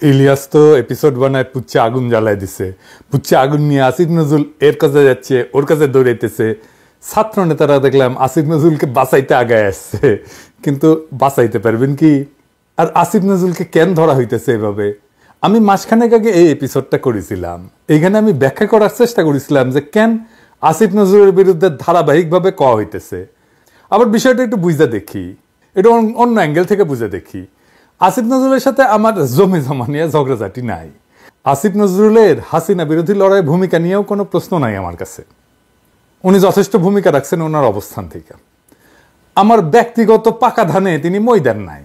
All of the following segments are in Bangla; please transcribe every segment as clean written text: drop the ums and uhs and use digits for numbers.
ইলিয়াস তো এপিসোড বানায় পুচ্ছে আগুন জ্বালায় দিছে। পুচ্ছে আগুন নিয়ে আসিফ নজরুল এর কাছে যাচ্ছে, ওর কাছে দৌড়াইতেছে। ছাত্র নেতারা দেখলাম আসিফ নজরুলকে বাঁচাইতে আগায় আসছে, কিন্তু বাঁচাইতে পারবেন কি? আর আসিফ নজরুলকে কেন ধরা হইতেছে এভাবে? আমি মাসখানেক আগে এই এপিসোডটা করেছিলাম। এইখানে আমি ব্যাখ্যা করার চেষ্টা করেছিলাম যে কেন আসিফ নজরুলের বিরুদ্ধে ধারাবাহিকভাবে কওয়া হইতেছে। আবার বিষয়টা একটু বুঝতে দেখি, এটা অন্য অ্যাঙ্গেল থেকে বুঝে দেখি। আসিফ নজরুলের সাথে আমার জমি জমা নিয়ে ঝগড়াঝাটি নাই। আসিফ নজরুলের হাসিনা বিরোধী লড়াই ভূমিকা নিয়েও কোনো প্রশ্ন নাই আমার কাছে। উনি যথেষ্ট ভূমিকা রাখছেন ওনার অবস্থান থেকে। আমার ব্যক্তিগত পাকা ধানে তিনি ময়দান নাই।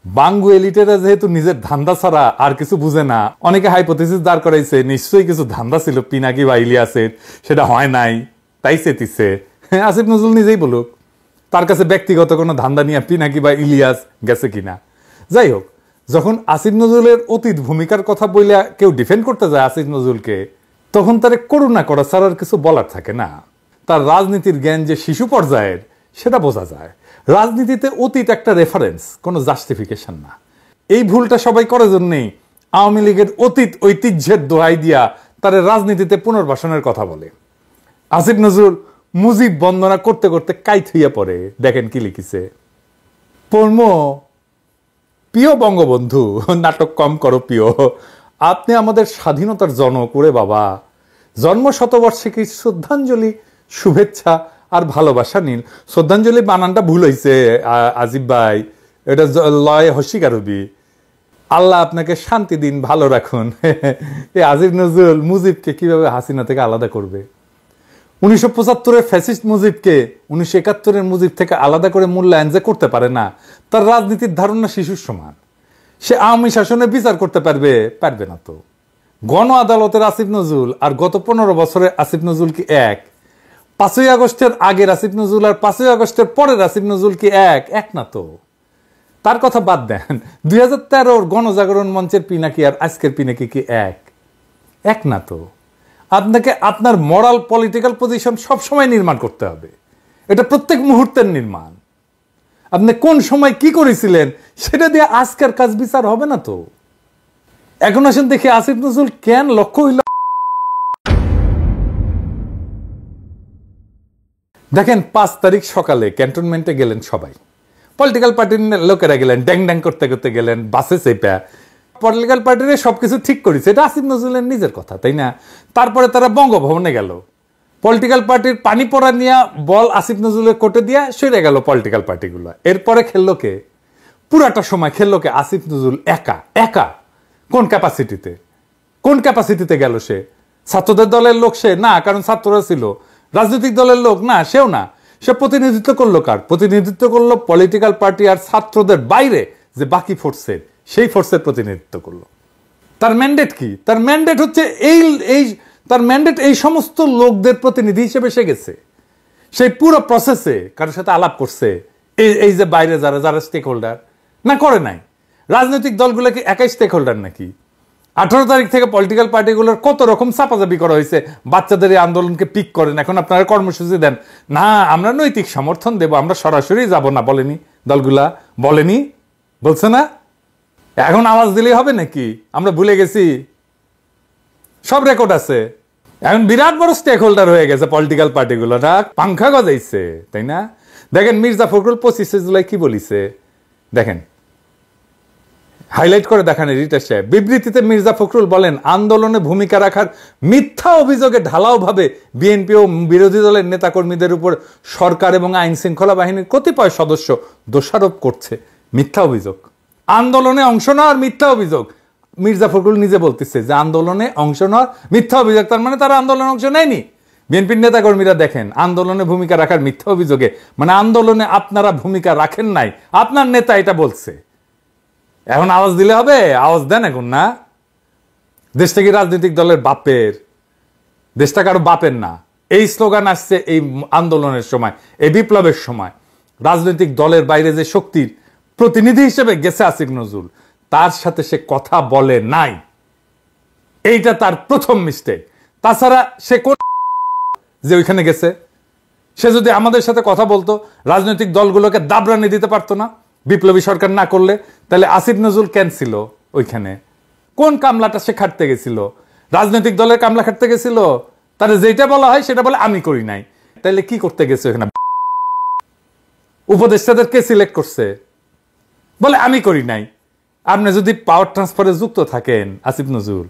বাঙ্গু এলিটেরা যেহেতু নিজের ধান্দা ছাড়া আর কিছু বুঝে না, অনেকে হাইপোথিসিস দাঁড় করাইছে নিশ্চয়ই কিছু ধান্দা ছিল পিনাকি বা ইলিয়াসের, সেটা হয় নাই, তাই চেতিছে। আসিফ নজরুল নিজেই বলুক তার কাছে ব্যক্তিগত কোনো ধান্দা নিয়ে পিনাকি বা ইলিয়াস গেছে কিনা। যাই হোক, যখন আসিফ নজরুলের অতীত ভূমিকার কথা বলে কেউ ডিফেন্ড করতে যায় আসিফ নজরুলকে, তখন তার করুণা করা ছাড়া আর কিছু বলার থাকে না। তার রাজনীতির জ্ঞান যে শিশু পর্যায়ের সেটা বোঝা যায়। রাজনীতিতে অতীত একটা রেফারেন্স, কোনো জাস্টিফিকেশন না। এই ভুলটা সবাই করে জন্যেই আওয়ামী লীগের অতীত ঐতিহ্যের দোহাই দিয়া তার রাজনীতিতে পুনর্বাসনের কথা বলে। আসিফ নজরুল মুজিব বন্দনা করতে করতে কাইত হইয়া পড়ে। দেখেন কি লিখিছে, পড়ম, প্রিয় বঙ্গবন্ধু, নাটক কম করো প্রিয়, আপনি আমাদের স্বাধীনতার জনক করে বাবা। জন্ম শতবর্ষে শ্রদ্ধাঞ্জলি, শুভেচ্ছা আর ভালোবাসা নিন। শ্রদ্ধাঞ্জলি বানানটা ভুল হয়েছে আজিব ভাই, এটা লয় হস্যিকার হবি। আল্লাহ আপনাকে শান্তি দিন, ভালো রাখুন। এই আসিফ নজরুল মুজিবকে কিভাবে হাসিনা থেকে আলাদা করবে? 1975-এর ফ্যাসিস্ট মুজিবকে 1971-এর মুজিব থেকে আলাদা করে মূল্যায়ন যে করতে পারে না, তার রাজনীতির ধারণা শিশুর সমান। সে আওয়ামী শাসনে বিচার করতে পারবে না তো। গণ আদালতের আসিফ নজরুল আর গত 15 বছরের আসিফ নজরুল কি এক? 5ই আগস্টের আগের আসিফ নজরুল আর 5ই আগস্টের পরের আসিফ নজরুল কি এক না তো। তার কথা বাদ দেন, 2013-র গণজাগরণ মঞ্চের পিনাকি আর আজকের পিনাকি কি এক না তো। আপনাকে আপনার মরাল পলিটিক্যাল পজিশন সবসময় নির্মাণ করতে হবে, এটা প্রত্যেক মুহূর্তের নির্মাণ। আপনি কোন সময় কি করেছিলেন সেটা দিয়ে আজকের কাজ বিচার হবে না তো। এখন আসেন দেখি আসিফ নজরুল কেন লক্ষ্য হইল। দেখেন, 5 তারিখ সকালে ক্যান্টনমেন্টে গেলেন সবাই, পলিটিক্যাল পার্টির লোকেরা গেলেন, ড্যাং ড্যাং করতে করতে গেলেন, বাসে চেপা। পলিটিক্যাল পার্টির সবকিছু ঠিক করেছে, এটা আসিফ নজরুলের নিজের কথা, তাই না? তারপরে তারা বঙ্গভবনে গেল, পলিটিক্যাল পার্টির পানি পড়া নিয়ে বল আসিফ নজরুলের কোর্টে দিয়ে সরে গেল পলিটিক্যাল পার্টিগুলো। এরপরে খেললো কে? পুরাটা সময় খেললো কে? আসিফ নজরুল একা। কোন ক্যাপাসিটিতে গেল সে? ছাত্রদের দলের লোক সে না, কারণ ছাত্ররা ছিল। রাজনৈতিক দলের লোক না, সেও না। সে প্রতিনিধিত্ব করলো কার? প্রতিনিধিত্ব করলো পলিটিক্যাল পার্টি আর ছাত্রদের বাইরে যে বাকি ফোর্সের, সেই ফোর্সের প্রতিনিধিত্ব করলো। তার ম্যান্ডেট কি? তার ম্যান্ডেট হচ্ছে তার ম্যান্ডেট এই সমস্ত লোকদের প্রতিনিধি হিসেবে সে গেছে। সেই পুরো প্রসেসে কারোর সাথে আলাপ করছে এই যে বাইরে যারা স্টেক হোল্ডার না, করে নাই। রাজনৈতিক দলগুলো কি একাই স্টেক হোল্ডার নাকি? 18 তারিখ থেকে পলিটিক্যাল পার্টিগুলোর কত রকম চাপাচাপি করা হয়েছে। বাচ্চাদের এই আন্দোলনকে পিক করেন, এখন আপনারা কর্মসূচি দেন না, আমরা নৈতিক সমর্থন দেব, আমরা সরাসরি যাব না। বলেনি দলগুলা? বলেনি? বলছে না? এখন আওয়াজ দিলেই হবে নাকি? আমরা ভুলে গেছি? সব রেকর্ড আছে। এখন বিরাট বড় স্টেক হোল্ডার হয়ে গেছে পলিটিক্যাল পার্টিগুলো, না পাংখা গজাইছে, তাই না? দেখেন মির্জা ফখরুল 25শে জুলাই কি বলিছে, দেখেন, হাইলাইট করে দেখান এডিটর সাহেব। বিবৃতিতে মির্জা ফখরুল বলেন, আন্দোলনে ভূমিকা রাখার মিথ্যা অভিযোগে ঢালাওভাবে বিএনপি ও বিরোধী দলের নেতাকর্মীদের উপর সরকার এবং আইন শৃঙ্খলা বাহিনীর কতিপয় সদস্য দোষারোপ করছে। মিথ্যা অভিযোগ, আন্দোলনে অংশ নেওয়ার মিথ্যা অভিযোগ। মির্জা ফখরুল নিজে বলতেছে যে আন্দোলনে অংশ নেওয়ার মিথ্যা অভিযোগ, তার মানে তারা আন্দোলনে অংশ নেয়নি। বিএনপির নেতাকর্মীরা দেখেন, আন্দোলনে ভূমিকা রাখার মিথ্যা অভিযোগে, মানে আন্দোলনে আপনারা ভূমিকা রাখেন নাই, আপনার নেতা এটা বলছে। এখন আওয়াজ দিলে হবে? আওয়াজ দেন এখন, না? দেশটা কি রাজনৈতিক দলের বাপের? দেশটা কারো বাপের না। এই স্লোগান আসছে এই আন্দোলনের সময়, এই বিপ্লবের সময়। রাজনৈতিক দলের বাইরে যে শক্তির প্রতিনিধি হিসেবে গেছে আসিফ নজরুল, তার সাথে সে কথা বলে নাই, এইটা তার প্রথম মিস্টেক। তাছাড়া সে কোন যে ওইখানে গেছে? সে যদি আমাদের সাথে কথা বলতো, রাজনৈতিক দলগুলোকে দাবরানি দিতে পারতো না বিপ্লবী সরকার না করলে? তাহলে আসিফ নজরুল কেন ছিল ওইখানে? কোন কামলাটা সে খাটতে গেছিল? রাজনৈতিক দলের কামলা খাটতে গেছিল? তাহলে যেটা বলা হয় সেটা বলে আমি করি নাই। তাহলে কি করতে গেছে এখানে? উপদেষ্টাদের কে সিলেক্ট করছে? বলে আমি করি নাই। আপনি যদি পাওয়ার ট্রান্সফারে যুক্ত থাকেন আসিফ নজরুল,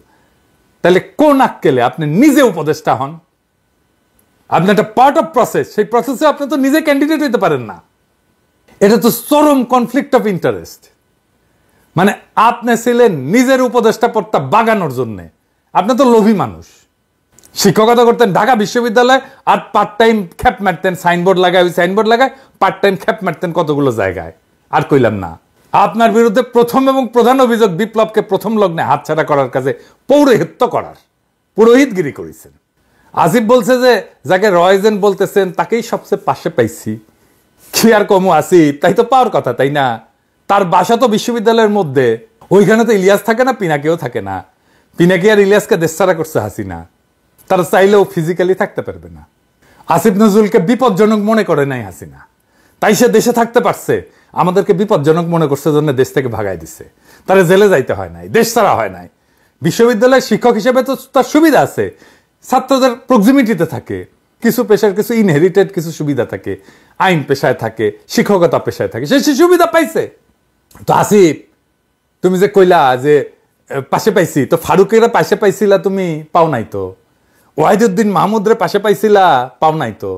তাহলে কোন আক্কেলে আপনি নিজে উপদেষ্টা হন? আপনি একটা পার্ট অফ প্রসেস, সেই প্রসেসে আপনি তো নিজে ক্যান্ডিডেট হইতে পারেন না। এটা তো চরম কনফ্লিক্ট অফ ইন্টারেস্ট। মানে আপনি ছিলেন নিজের উপদেষ্টা পদটা বাগানোর জন্যে। আপনি তো লোভী মানুষ। শিক্ষকতা করতেন ঢাকা বিশ্ববিদ্যালয়ে, আর পার্ট টাইম খ্যাপ মারতেন, সাইনবোর্ড লাগায়, ওই সাইনবোর্ড লাগায় পার্ট টাইম খ্যাপ মারতেন কতগুলো জায়গায়। আর কইলাম না, আপনার বিরুদ্ধে প্রথম এবং প্রধান অভিযোগ বিপ্লবকে প্রথম লগ্নে হাতছাড়া করার কাজে পৌরোহিত্য করার, পুরোহিতগিরি করেছেন। আসিফ বলছে যে যাকে রয়জেন বলতেছেন তাকেই সবচেয়ে পাশে পাইছি। কি আর কমু আসিফ, তাই তো পাওয়ার কথা, তাই না? তার বাসা তো বিশ্ববিদ্যালয়ের মধ্যে, ওইখানে তো ইলিয়াস থাকে না, পিনাকিও থাকে না। পিনাকি আর ইলিয়াসকে দেশছাড়া করছে হাসিনা, তারা চাইলেও ফিজিক্যালি থাকতে পারবে না। আসিফ নজরুলকে বিপজ্জনক মনে করে নাই হাসিনা, তাই সে দেশে থাকতে পারছে। আমাদেরকে বিপজ্জনক মনে করছে জন্য দেশ থেকে ভাগাই দিচ্ছে। তারা জেলে যাইতে হয় নাই, দেশ ছাড়া হয় নাই। বিশ্ববিদ্যালয়ের শিক্ষক হিসেবে তো তার সুবিধা আছে, ছাত্রদের প্রক্সিমিটিতে থাকে, কিছু পেশার কিছু ইনহেরিটেড কিছু সুবিধা থাকে, আইন পেশায় থাকে, শিক্ষকতা পেশায় থাকে, সে সুবিধা পাইছে। তো আসিফ, তুমি যে কইলা যে পাশে পাইছি, তো ফারুকের পাশে পাইছিলা, তুমি পাও নাই তো। ওয়াহিদুদ্দিন মাহমুদরে পাশে পাইছিলা, পাও নাই তো।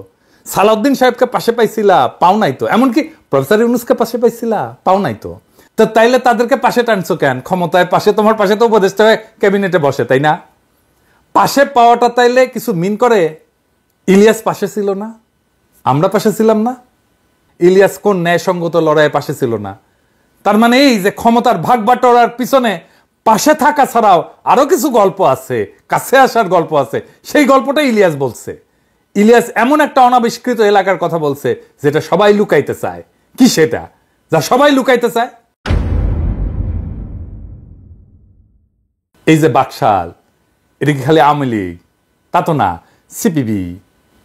সালাউদ্দিন সাহেবকে পাশে পাইছিলা, পাও নাই তো। এমনকি প্রফেসর ইউনুসকে পাশে পাইছিলা, পাও নাই তো। তো তাইলে তাদেরকে পাশে টানছো কেন? ক্ষমতায় পাশে, তোমার পাশে তো উপদেষ্টা হয়ে ক্যাবিনেটে বসে, তাই না? পাশে পাওয়াটা তাইলে কিছু মিন করে? ইলিয়াস পাশে ছিল না, আমরা পাশে ছিলাম না। ইলিয়াস কোন ন্যায়সঙ্গত লড়াইয়ে পাশে ছিল না? তার মানে এই যে ক্ষমতার ভাগ বাটোয়ারার পিছনে পাশে থাকা ছাড়াও আরো কিছু গল্প আছে, কাছে আসার গল্প আছে। সেই গল্পটা ইলিয়াস বলছে। ইলিয়াস এমন একটা অনাবিষ্কৃত এলাকার কথা বলছে যেটা সবাই লুকাইতে চায়। কি সেটা যা সবাই লুকাইতে চায়? এই যে বাকশাল, এটা কি খালি আওয়ামী লীগ? তা তো না। CPB,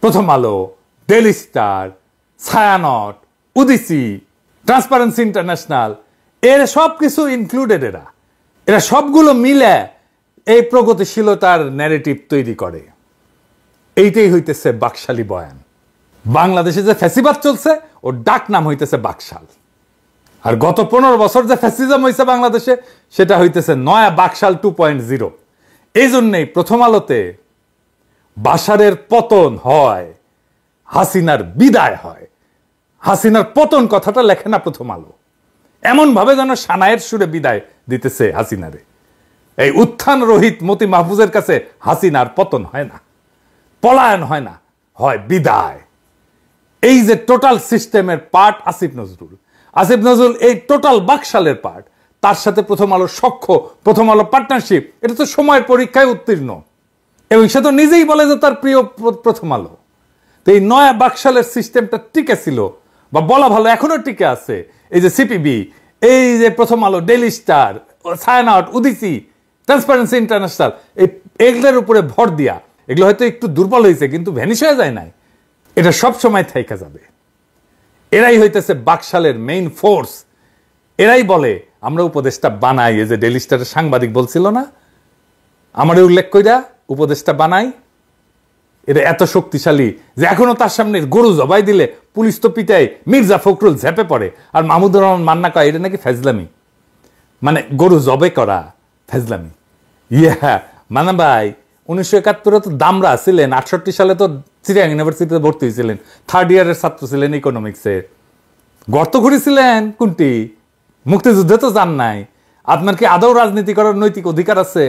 Prothom Alo, Daily Star, Chhayanaut, Udichi, Transparency International, এর সব কিছু ইনক্লুডেড। এরা সবগুলো মিলে এই প্রগতিশীলতার ন্যারেটিভ তৈরি করে। এইটাই হইতেছে বাকশালী বয়ান। বাংলাদেশে যে ফ্যাসিবাদ চলছে ওর ডাক নাম হইতেছে বাকশাল। আর গত 15 বছর যে ফ্যাসিজম হয়েছে বাংলাদেশে, সেটা হইতেছে নয়া বাকশাল 2.0। এই জন্যই প্রথম আলোতে বাশারের পতন হয়, হাসিনার বিদায় হয়। হাসিনার পতন কথাটা লেখে না প্রথম আলো, এমন ভাবে যেন সানায়ের সুরে বিদায় দিতেছে হাসিনারে। এই উত্থান রহিত মতি মাহফুজের কাছে হাসিনার পতন হয় না, পলায়ন হয় না, হয় বিদায়। এই যে টোটাল সিস্টেমের পার্ট আসিফ নজরুল। আসিফ নজরুল এই টোটাল বাকশালের পার্ট। তার সাথে প্রথম আলো সখ্য, প্রথম আলো পার্টনারশিপ, এটা তো সময়ের পরীক্ষায় উত্তীর্ণ। এবং সে তো নিজেই বলে যে তার প্রিয় প্রথম আলো। তো এই নয়া বাকশালের সিস্টেমটা টিকে ছিল, বা বলা ভালো এখনো টিকে আছে। এই যে সিপিবি, এই যে Prothom Alo, Daily Star, Chhayanaut, Udichi, Transparency International, এগুলোর উপরে ভর দিয়া, এগুলো হয়তো একটু দুর্বল হয়েছে কিন্তু ভ্যানিশ হয়ে যায় নাই। এটা সব সময় থাইকা যাবে। এরাই হইতেছে বাকশালের মেইন ফোর্স। এরাই বলে আমরা উপদেষ্টা বানাই। এই যে ডেইলি স্টারের সাংবাদিক বলছিল না, আমারে উল্লেখ কইরা উপদেষ্টা বানাই। এটা এত শক্তিশালী যে এখনো তার সামনে গরু জবাই দিলে পুলিশ তো পিটায়, মির্জা ফখরুল ঝেপে পড়ে, আর মাহমুদুর রহমান মান্না কয় এটা নাকি ফেজলামি। মানে গরু জবে করা ফেজলামি। ইয়া মানে ভাই, 1971 তো দামরা ছিলেন, 68 সালে তো চিটাগাং ইউনিভার্সিটিতে ভর্তি হয়েছিলেন, 3rd ইয়ারের ছাত্র ছিলেন ইকোনমিক্সের। গর্ত ঘুরেছিলেন কোনটি? মুক্তিযুদ্ধে তো যান নাই। আপনার কি আদৌ রাজনীতি করার নৈতিক অধিকার আছে?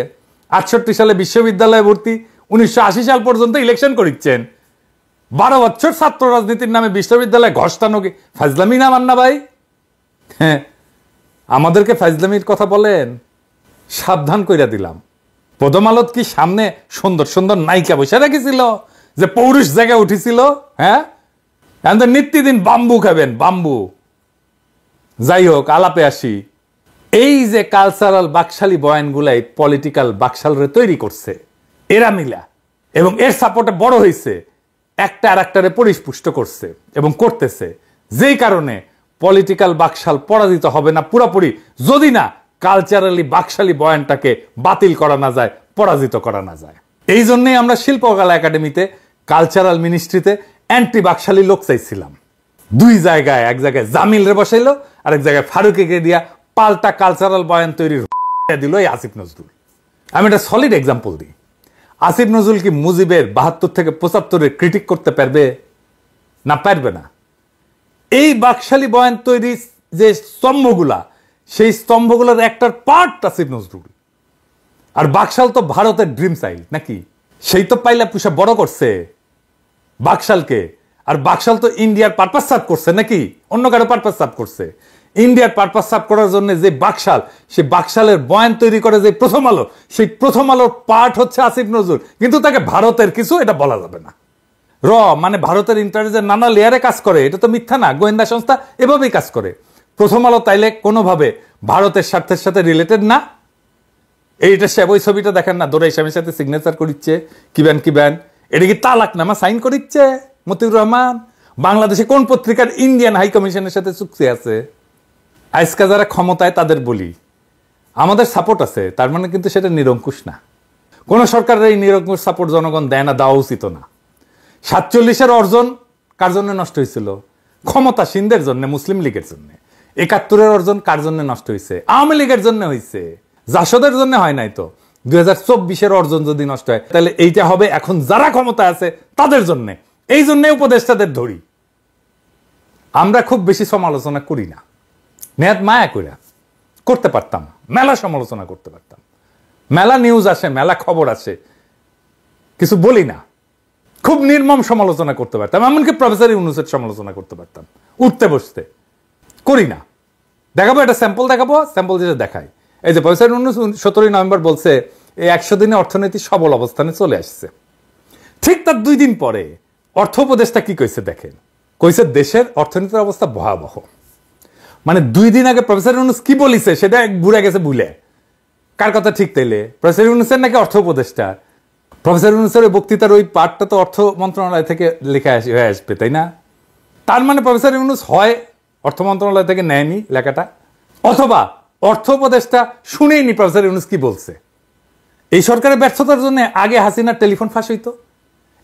68 সালে বিশ্ববিদ্যালয়ে ভর্তি, 1980 সাল পর্যন্ত ইলেকশন করিচ্ছেন। 12 বছর ছাত্র রাজনীতির নামে বিশ্ববিদ্যালয়ে ঘষ্টানো কি ফাজলামি না মান্না ভাই? হ্যাঁ, আমাদেরকে ফাজলামির কথা বলেন, সাবধান কইরা দিলাম। প্রথম আলোত কি সামনে সুন্দর সুন্দর নায়িকা বসে রেখেছিল যে পৌরুষ জায়গায় উঠেছিল? হ্যাঁ, এখন নিত্যদিন বাম্বু খাবেন, বাম্বু। যাই হোক, আলাপে আসি। এই যে কালচারাল বাকশালী বয়ানগুলাই পলিটিক্যাল বাকশালরে তৈরি করছে এরা মিলা, এবং এর সাপোর্টে বড় হয়েছে, একটা আর একটারে পরিপুষ্ট করছে এবং করতেছে। যেই কারণে পলিটিক্যাল বাকশাল পরাজিত হবে না পুরোপুরি, যদি না কালচারালি বাকশালী বয়ানটাকে বাতিল করা না যায়, পরাজিত করা না যায়। এই জন্যই আমরা শিল্পকলা একাডেমিতে কালচারাল মিনিস্ট্রিতে অ্যান্টি বাকশালী লোক চাইছিলাম। দুই জায়গায়, এক জায়গায় জামিল রে বসাইলো, আর এক জায়গায় ফারুকিকে দিয়া পাল্টা কালচারাল বয়ান তৈরির দিল এই আসিফ নজরুল। আমি একটা সলিড এক্সাম্পল দিই। আসিফ নজরুল কি মুজিবের 72 থেকে 75-এর ক্রিটিক করতে পারবে? না, পারবে না। এই বাকশালী বয়ান তৈরি যে স্তম্ভগুলা, সেই স্তম্ভগুলোর একটার পার্ট আসিফ নজরুল। আর বাকশাল তো ভারতের ড্রিম চাইল্ড নাকি, সেই তো পাইলা পুষা বড় করছে বাকশালকে। আর বাকশাল তো ইন্ডিয়ার পারপাস সার্ভ করছে নাকি, অন্য কারো পারপাস সার্ভ করছে? ইন্ডিয়ার পারপাস সার্ভ করার জন্য যে বাকশাল, সেই বাকশালের বয়ান তৈরি করে যে প্রথম আলো, সেই প্রথম আলোর পার্ট হচ্ছে আসিফ নজরুল। কিন্তু তাকে ভারতের কিছু এটা বলা যাবে না। মানে ভারতের ইন্টারনেটের নানা লেয়ারে কাজ করে, এটা তো মিথ্যা না। গোয়েন্দা সংস্থা এভাবেই কাজ করে। প্রথম আলো তাইলে কোনোভাবে ভারতের স্বার্থের সাথে রিলেটেড না। এইটা ওই ছবিটা দেখেন না, দৌড়াই স্বামীর সাথে সিগনেচার করিচ্ছে, কিবেন এটা কি তালাক নামা সাইন করিচ্ছে মতিউর রহমান? বাংলাদেশে কোন পত্রিকার ইন্ডিয়ান হাই কমিশনের সাথে চুক্তি আছে? আজকে যারা ক্ষমতায় তাদের বলি আমাদের সাপোর্ট আছে, তার মানে কিন্তু সেটা নিরঙ্কুশ না। কোন সরকারের এই নিরঙ্কুশ সাপোর্ট জনগণ দেয় না, দেওয়া উচিত না। 47-এর অর্জন কার জন্য নষ্ট হয়েছিল? ক্ষমতাসীনদের জন্য, মুসলিম লীগের জন্য। 71-এর অর্জন কার জন্য নষ্ট হয়েছে? আওয়ামী লীগের জন্য হয়েছে, জাসদের জন্য হয় নাই তো। 2024-এর অর্জন যদি নষ্ট হয়, তাহলে এইটা হবে এখন যারা ক্ষমতা আছে তাদের জন্য। এই জন্য উপদেষ্টাদের ধরি। আমরা খুব বেশি সমালোচনা করি না, নেহাত মায়া করে করতে পারতাম, মেলা সমালোচনা করতে পারতাম, মেলা নিউজ আসে, মেলা খবর আসে, কিছু বলি না। খুব নির্মম সমালোচনা করতে পারতাম, এমনকি প্রফেসর ইউনূসের সমালোচনা করতে পারতাম উঠতে বসতে, করি না। দেখাবো, একটা স্যাম্পল দেখাবো, স্যাম্পল যেটা দেখাই। এই যে প্রফেসর ইউনূস 17 নভেম্বর বলছে এই 100 দিনে অর্থনীতি সবল অবস্থানে চলে আসছে। ঠিক তার 2 দিন পরে অর্থ উপদেষ্টা কি কইছে দেখেন, কইছে দেশের অর্থনীতির অবস্থা ভয়াবহ। মানে 2 দিন আগে প্রফেসর ইউনূস কি বলিছে সেটা ভুলে গেছে। ভুলে কার কথা ঠিক তাইলে? প্রফেসর ইউনূসের নাকি অর্থ উপদেষ্টা? প্রফেসর ইউনূসের বক্তৃতার ওই পার্টটা তো অর্থ মন্ত্রণালয় থেকে লেখা হয়ে আসবে, তাই না? তার মানে প্রফেসর ইউনূস হয় অর্থ মন্ত্রণালয় থেকে নেয়নি লেখাটা, অথবা অর্থ উপদেষ্টা শুনেইনি প্রফেসর ইউনূস কি বলছে। এই সরকারের ব্যর্থতার জন্য আগে হাসিনার টেলিফোন ফাঁস হইতো,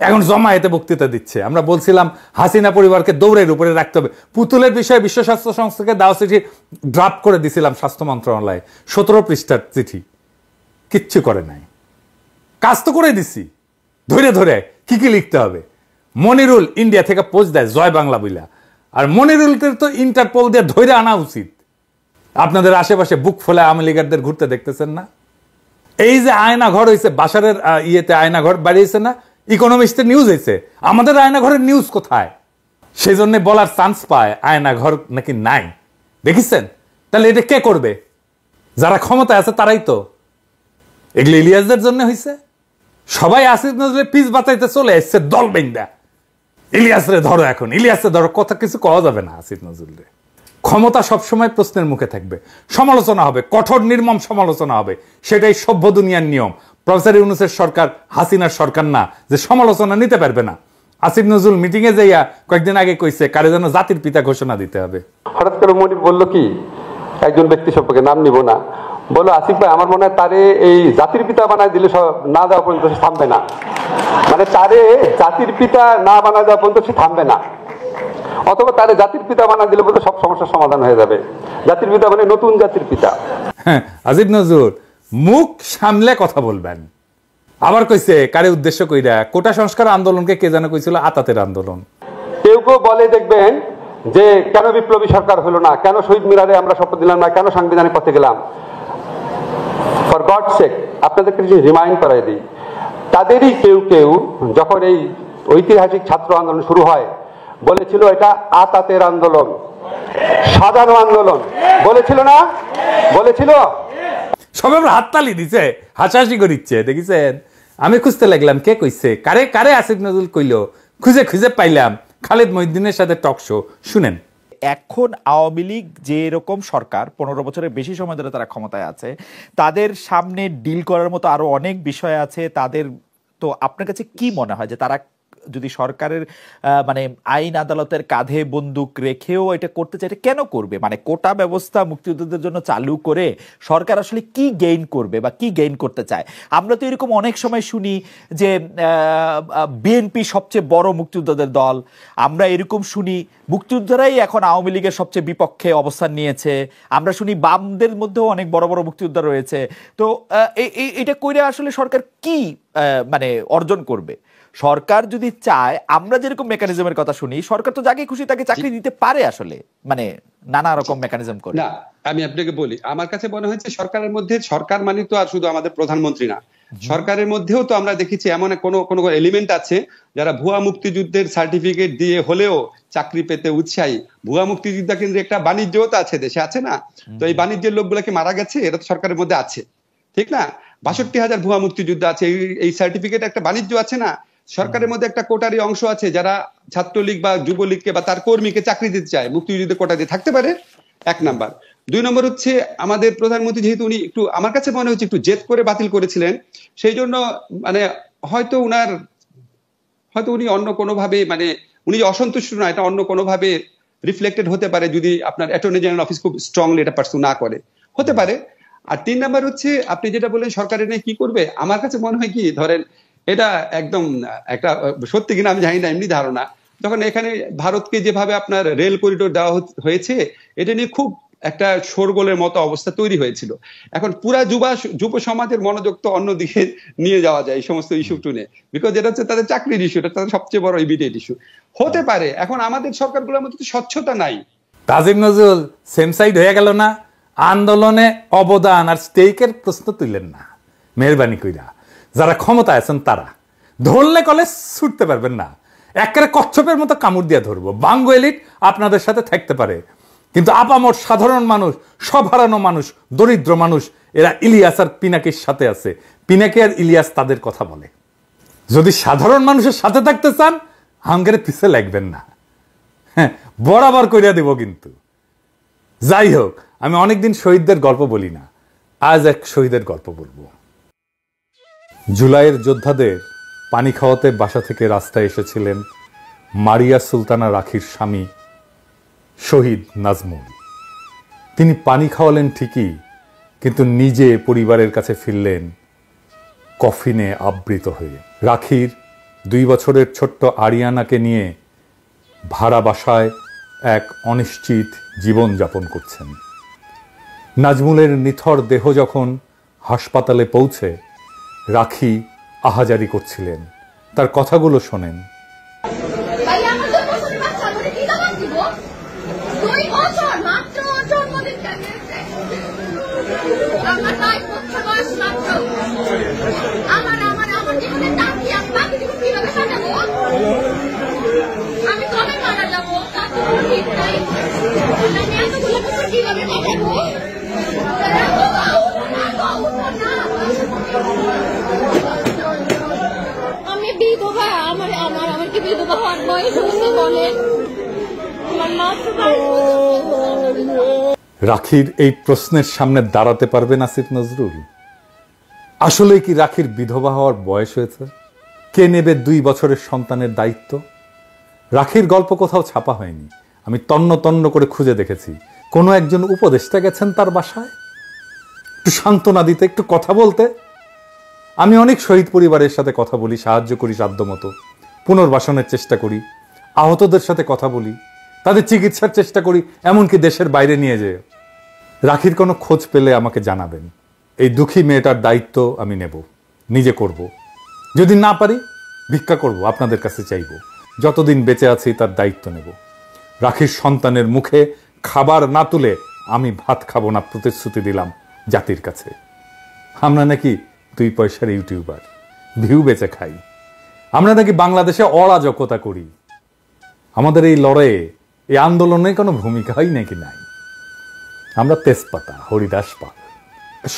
এখন জমায়েতে বক্তৃতা দিচ্ছে। আমরা বলছিলাম হাসিনা পরিবারকে দৌড়ের উপরে রাখতে হবে। পুতুলের বিষয়ে বিশ্ব স্বাস্থ্য সংস্থাকে দাও চিঠি ড্রাফট করে দিছিলাম স্বাস্থ্য মন্ত্রণালয়ে, 17 পৃষ্ঠার চিঠি, কিচ্ছু করে নাই। কাজ তো করে দিছি, ধরে ধরে কি কি লিখতে হবে। মনিরুল ইন্ডিয়া থেকে পোস্ট দেয় জয় বাংলা বইলা, আর মনিরুলকে তো ইন্টারপোল দিয়ে ধরে আনা উচিত। আপনাদের আশেপাশে বুক ফলে আওয়ামী লীগারদের ঘুরতে দেখতেছেন না? এই যে আয়না ঘর হয়েছে, বাসারের ইয়েতে আয়না ঘর বাড়িয়েছে না, ইকোনমিস্টে নিউজ হয়েছে, আমাদের আয়না ঘরের নিউজ কোথায়? সেই জন্য বলার চান্স পায় আয়না ঘর নাকি নাই, দেখেছেন? তাহলে এটা কে করবে? যারা ক্ষমতায় আছে তারাই তো। এগুলো ইলিয়াসদের জন্য হয়েছে। সবাই আসিফ নজরুলের পিস বাঁচাইতে চলে এসছে দল বেন্দা। ইলিয়াসরে ধরো, এখন ইলিয়াসরে ধরো, কথা কিছু কওয়া যাবে না আসিফ নজরুলের। ক্ষমতা সবসময় প্রশ্নের মুখে থাকবে, সমালোচনা হবে, কঠোর নির্মম সমালোচনা হবে, সেটাই সভ্য দুনিয়ার নিয়ম। প্রফেসর ইউনূসের সরকার হাসিনার সরকার না যে সমালোচনা নিতে পারবে না। আসিফ নজরুল মিটিং এ যাইয়া কয়েকদিন আগে কইছে কারে যেন জাতির পিতা ঘোষণা দিতে হবে। হঠাৎ করে মনির বললো কি, একজন ব্যক্তি সম্পর্কে নাম নিব না, বললো আসিফ ভাই আমার মনে হয় তারে এই জাতির পিতা বানায় দিলে না দেওয়া পর্যন্ত সে থামবে না। মানে তারে জাতির পিতা না বানায় দেওয়া পর্যন্ত সে থামবে না, অথবা তারে জাতির পিতা বানায় দিলে বলতে সব সমস্যার সমাধান হয়ে যাবে। জাতির পিতা মানে নতুন জাতির পিতা। হ্যাঁ, আসিফ নজরুল মুখ সামলে কথা বলবেন। আবার কইছে কারে উদ্দেশ্য কইরা, কোটা সংস্কার আন্দোলনকে কে যেন কইছিল আতাতের আন্দোলন। কেউ কেউ বলে দেখবেন যে কেন বিপ্লবী সরকার হলো না, কেন শহীদ মিনারে আমরা শপথ দিলাম না, কেন সাংবিধানিক পথে গেলাম। ফর গড সেক আপনাদেরকে রিমাইন্ড করাই দিই, তাদেরই কেউ কেউ যখন এই ঐতিহাসিক ছাত্র আন্দোলন শুরু হয় বলেছিল এটা আতাতের আন্দোলন, সাজানো আন্দোলন, বলেছিল না? বলেছিল। সবাই হাততালি দিছে, হাসাহাসি করিচ্ছে, দেখেছেন? আমি খুঁজতে লাগলাম কে কইছে, কারে কারে আসিফ নজরুল কইলো, খুঁজে খুঁজে পাইলাম খালিদ মহিউদ্দিনের সাথে টক শো। শুনেন, এখন আওয়ামী লীগ যে এরকম সরকার 15 বছরের বেশি সময় ধরে তারা ক্ষমতায় আছে, তাদের সামনে ডিল করার মতো আরো অনেক বিষয় আছে তাদের। তো আপনার কাছে কি মনে হয় যে তারা যদি সরকারের মানে আইন আদালতের কাঁধে বন্দুক রেখেও এটা করতে চায়, এটা কেন করবে? মানে কোটা ব্যবস্থা মুক্তিযোদ্ধাদের জন্য চালু করে সরকার আসলে কি গেইন করবে বা কি গেইন করতে চায়? আমরা তো এরকম অনেক সময় শুনি যে বিএনপি সবচেয়ে বড় মুক্তিযোদ্ধাদের দল, আমরা এরকম শুনি মুক্তিযোদ্ধারাই এখন আওয়ামী লীগের সবচেয়ে বিপক্ষে অবস্থান নিয়েছে, আমরা শুনি বামদের মধ্যেও অনেক বড় বড় মুক্তিযোদ্ধা রয়েছে। তো এটা কইরা আসলে সরকার কি মানে অর্জন করবে? সরকার যদি চায়, আমরা যেরকম মেকানিজমের কথা শুনি, সরকার তো যাকে খুশি তাকে চাকরি দিতে পারে আসলে, মানে নানা রকম মেকানিজম করে। না, আমি আপনাকে বলি, আমার কাছে মনে হচ্ছে সরকারের মধ্যে, সরকার মানে তো আর শুধু আমাদের প্রধানমন্ত্রী না, সরকারের মধ্যেও তো আমরা দেখেছি এমন কোনো এলিমেন্ট আছে যারা ভুয়া মুক্তিযুদ্ধের সার্টিফিকেট দিয়ে হলেও চাকরি পেতে উৎসাহী। ভুয়া মুক্তিযোদ্ধা কিন্তু একটা বাণিজ্যও তো আছে, দেশে আছে না? তো এই বাণিজ্যের লোকগুলোকে মারা গেছে, এটা তো সরকারের মধ্যে আছে, ঠিক না? 62,000 ভুয়া মুক্তিযোদ্ধা আছে, এই সার্টিফিকেট একটা বাণিজ্য আছে না? সরকারের মধ্যে একটা কোটারি অংশ আছে যারা ছাত্রলীগ বা যুবলীগকে বা তার কর্মীকে চাকরি দিতে চায়, মুক্তিযুদ্ধের কোটা দিয়ে থাকতে পারে, 1 নাম্বার। 2 নম্বর হচ্ছে আমাদের প্রধানমন্ত্রী যেহেতু উনি একটু, আমার কাছে মনে হচ্ছে একটু জেদ করে বাতিল করেছিলেন, সেই জন্য মানে হয়তো উনি অন্য কোনোভাবে, মানে উনি অসন্তুষ্ট না, এটা অন্য কোনোভাবে রিফ্লেক্টেড হতে পারে যদি আপনার অ্যাটর্নি জেনারেল অফিস খুব স্ট্রংলি এটা পারসু না করে, হতে পারে। আর 3 নাম্বার হচ্ছে আপনি যেটা বললেন সরকারের নিয়ে কি করবে, আমার কাছে মনে হয় কি, ধরেন এটা একদম একটা সত্যি কিনা আমি জানি না, এমনি ধারণা, যখন এখানে ভারতকে যেভাবে আপনার রেল করিডোর দেওয়া হয়েছে, এটা নিয়ে খুব একটা শোরগোলের মতো অবস্থা তৈরি হয়েছিল। এখন পুরা যুব সমাজের মনোযোগ তো অন্যদিকে নিয়ে যাওয়া যায় এই সমস্ত ইস্যু টুনে, বিকজ এটা হচ্ছে তাদের চাকরির ইস্যু, এটা তাদের সবচেয়ে বড় ইমিডিয়েট ইস্যু হতে পারে। এখন আমাদের সরকারগুলোর মধ্যে তো স্বচ্ছতা নাই। কাজী নজরুল সেম সাইড হয়ে গেল না, আন্দোলনে অবদান আর স্টেকের প্রশ্ন তুললেন না, মেহরবানি কইরা। যারা ক্ষমতায় আছেন তারা ধরলে কলে ছুটতে পারবেন না, একেবারে কচ্ছপের মতো কামড় দিয়ে ধরবো। বাঙ্গো এলিট আপনাদের সাথে থাকতে পারে, কিন্তু আপামর সাধারণ মানুষ, সব হারানো মানুষ, দরিদ্র মানুষ, এরা ইলিয়াস আর পিনাকির সাথে আছে। পিনাকি আর ইলিয়াস তাদের কথা বলে। যদি সাধারণ মানুষের সাথে থাকতে চান, হাঙ্গের পিছে লাগবেন না, হ্যাঁ বরাবর কইরা দেব। কিন্তু যাই হোক, আমি অনেকদিন শহীদদের গল্প বলি না, আজ এক শহীদের গল্প বলবো। জুলাইয়ের যোদ্ধাদের পানি খাওয়াতে বাসা থেকে রাস্তায় এসেছিলেন মারিয়া সুলতানা রাখির স্বামী শহীদ নাজমুল। তিনি পানি খাওয়ালেন ঠিকই, কিন্তু নিজে পরিবারের কাছে ফিরলেন কফিনে আবৃত হয়ে। রাখির 2 বছরের ছোট্ট আরিয়ানাকে নিয়ে ভাড়া বাসায় এক অনিশ্চিত জীবন যাপন করছেন। নাজমুলের নিথর দেহ যখন হাসপাতালে পৌঁছে, রাখি আহাজারি করছিলেন। তার কথাগুলো শোনেন। আমি বিধবা, আমার কি বিধবা হওয়ার বয়স হয়েছে বলেন? রাখির এই প্রশ্নের সামনে দাঁড়াতে পারবেন আসিফ নজরুল? আসলে কি রাখির বিধবা হওয়ার বয়স হয়েছে? কে নেবে 2 বছরের সন্তানের দায়িত্ব? রাখির গল্প কোথাও ছাপা হয়নি। আমি তন্ন তন্ন করে খুঁজে দেখেছি, কোনো একজন উপদেষ্টা গেছেন তার বাসায় একটু সান্ত্বনা দিতে, একটু কথা বলতে। আমি অনেক শহীদ পরিবারের সাথে কথা বলি, সাহায্য করি সাধ্যমতো, পুনর্বাসনের চেষ্টা করি, আহতদের সাথে কথা বলি, তাদের চিকিৎসার চেষ্টা করি, এমনকি দেশের বাইরে নিয়ে যেয়ে। রাখির কোনো খোঁজ পেলে আমাকে জানাবেন। এই দুঃখী মেয়েটার দায়িত্ব আমি নেব, নিজে করব। যদি না পারি ভিক্ষা করব, আপনাদের কাছে চাইব। যতদিন বেঁচে আছি তার দায়িত্ব নেব। রাখির সন্তানের মুখে খাবার না তুলে আমি ভাত খাবো না প্রতিশ্রুতি দিলাম জাতির কাছে। আমরা নাকি 2 পয়সার ইউটিউবার, ভিউ বেচে খাই। আমরা নাকি বাংলাদেশে অরাজকতা করি। আমাদের এই লড়াইয়ে, এই আন্দোলনে কোনো ভূমিকাই নাকি নাই। আমরা তেজপাতা, হরিদাস পাল,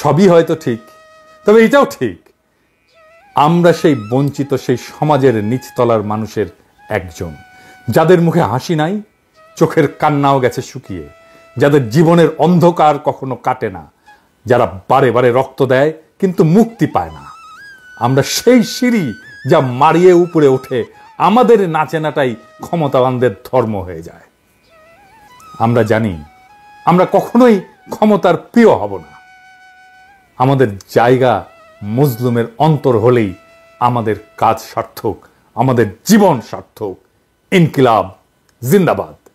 সবই হয়তো ঠিক, তবে এটাও ঠিক, আমরা সেই বঞ্চিত, সেই সমাজের নিচতলার মানুষের একজন, যাদের মুখে হাসি নাই, চোখের কান্নাও গেছে শুকিয়ে, যাদের জীবনের অন্ধকার কখনো কাটে না, যারা বারে বারে রক্ত দেয় কিন্তু মুক্তি পায় না। আমরা সেই সিঁড়ি যা মারিয়ে উপরে ওঠে আমাদের না চেনাটাই ক্ষমতাবানদের ধর্ম হয়ে যায়। আমরা জানি আমরা কখনোই ক্ষমতার প্রিয় হব না। আমাদের জায়গা মজলুমের অন্তর হলেই আমাদের কাজ সার্থক, আমাদের জীবন সার্থক। ইনকিলাব জিন্দাবাদ।